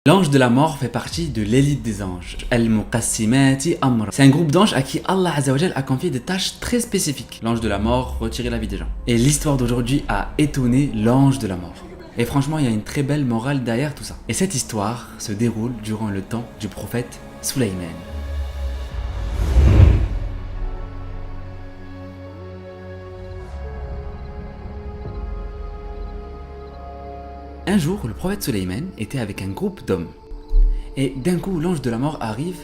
L'ange de la mort fait partie de l'élite des anges. Al-Muqassimati Amr. C'est un groupe d'anges à qui Allah Azza wa Jal a confié des tâches très spécifiques. L'ange de la mort, retirer la vie des gens. Et l'histoire d'aujourd'hui a étonné l'ange de la mort. Et franchement, il y a une très belle morale derrière tout ça. Et cette histoire se déroule durant le temps du prophète Sulayman. Un jour, le prophète Sulayman était avec un groupe d'hommes. Et d'un coup, l'ange de la mort arrive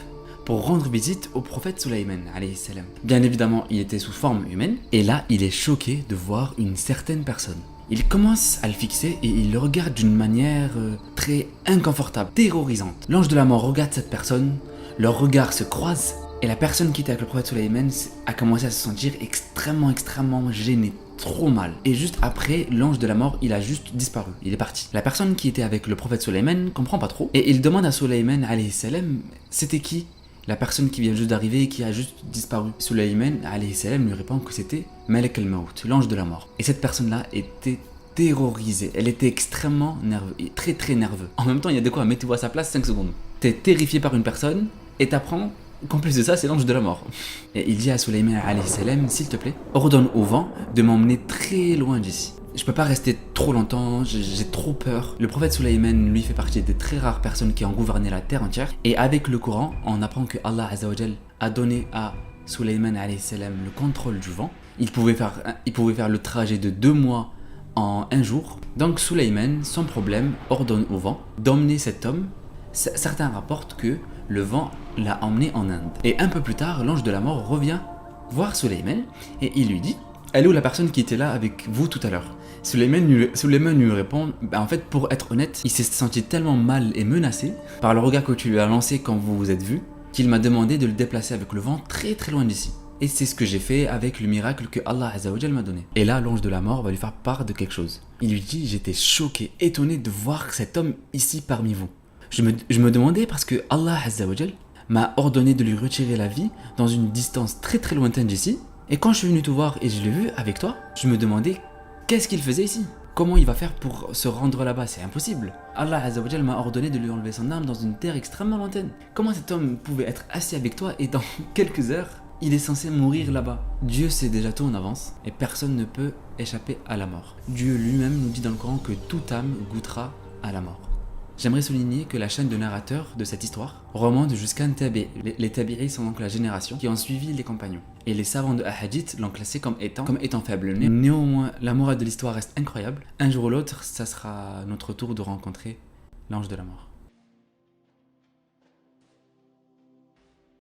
pour rendre visite au prophète Sulayman, alayhi salam. Bien évidemment, il était sous forme humaine. Et là, il est choqué de voir une certaine personne. Il commence à le fixer et il le regarde d'une manière très inconfortable, terrorisante. L'ange de la mort regarde cette personne, leurs regards se croisent. Et la personne qui était avec le prophète Sulayman a commencé à se sentir extrêmement gênée, trop mal. Et juste après, l'ange de la mort, il a juste disparu, il est parti. La personne qui était avec le prophète Sulayman comprend pas trop. Et il demande à Sulayman, alayhi salam, c'était qui la personne qui vient juste d'arriver et qui a juste disparu. Sulayman, alayhi salam, lui répond que c'était Malak al-Maut, l'ange de la mort. Et cette personne-là était terrorisée, elle était extrêmement nerveuse, et très nerveux. En même temps, il y a de quoi, mettez-vous à sa place 5 secondes. T'es terrifié par une personne et t'apprends qu'en plus de ça, c'est l'ange de la mort. Et il dit à Sulayman alayhi salam, s'il te plaît, ordonne au vent de m'emmener très loin d'ici. Je peux pas rester trop longtemps, j'ai trop peur. Le prophète Sulayman, lui, fait partie des très rares personnes qui ont gouverné la terre entière. Et avec le Coran, on apprend que Allah Azza wa Jal a donné à Sulayman alayhi salam le contrôle du vent. Il pouvait faire le trajet de 2 mois en 1 jour. Donc Sulayman, sans problème, ordonne au vent d'emmener cet homme. Certains rapportent que le vent l'a emmené en Inde. Et un peu plus tard, l'ange de la mort revient voir Sulayman et il lui dit, elle est où la personne qui était là avec vous tout à l'heure? Sulayman lui répond, en fait, pour être honnête, il s'est senti tellement mal et menacé par le regard que tu lui as lancé quand vous vous êtes vus, qu'il m'a demandé de le déplacer avec le vent très loin d'ici. Et c'est ce que j'ai fait avec le miracle que Allah Azza wa Jal m'a donné. Et là, l'ange de la mort va lui faire part de quelque chose. Il lui dit, j'étais choqué, étonné de voir cet homme ici parmi vous. Je me demandais parce que Allah Azza wa Jal m'a ordonné de lui retirer la vie dans une distance très lointaine d'ici. Et quand je suis venu te voir et je l'ai vu avec toi, je me demandais qu'est-ce qu'il faisait ici. Comment il va faire pour se rendre là-bas? C'est impossible. Allah Azza wa Jal m'a ordonné de lui enlever son âme dans une terre extrêmement lointaine. Comment cet homme pouvait être assis avec toi et dans quelques heures, il est censé mourir là-bas? Dieu sait déjà tout en avance et personne ne peut échapper à la mort. Dieu lui-même nous dit dans le Coran que toute âme goûtera à la mort. J'aimerais souligner que la chaîne de narrateurs de cette histoire remonte jusqu'à un tabi'i. Les tabi'i sont donc la génération qui ont suivi les compagnons. Et les savants de Hadith l'ont classé comme étant faible. Néanmoins, la morale de l'histoire reste incroyable. Un jour ou l'autre, ça sera notre tour de rencontrer l'ange de la mort.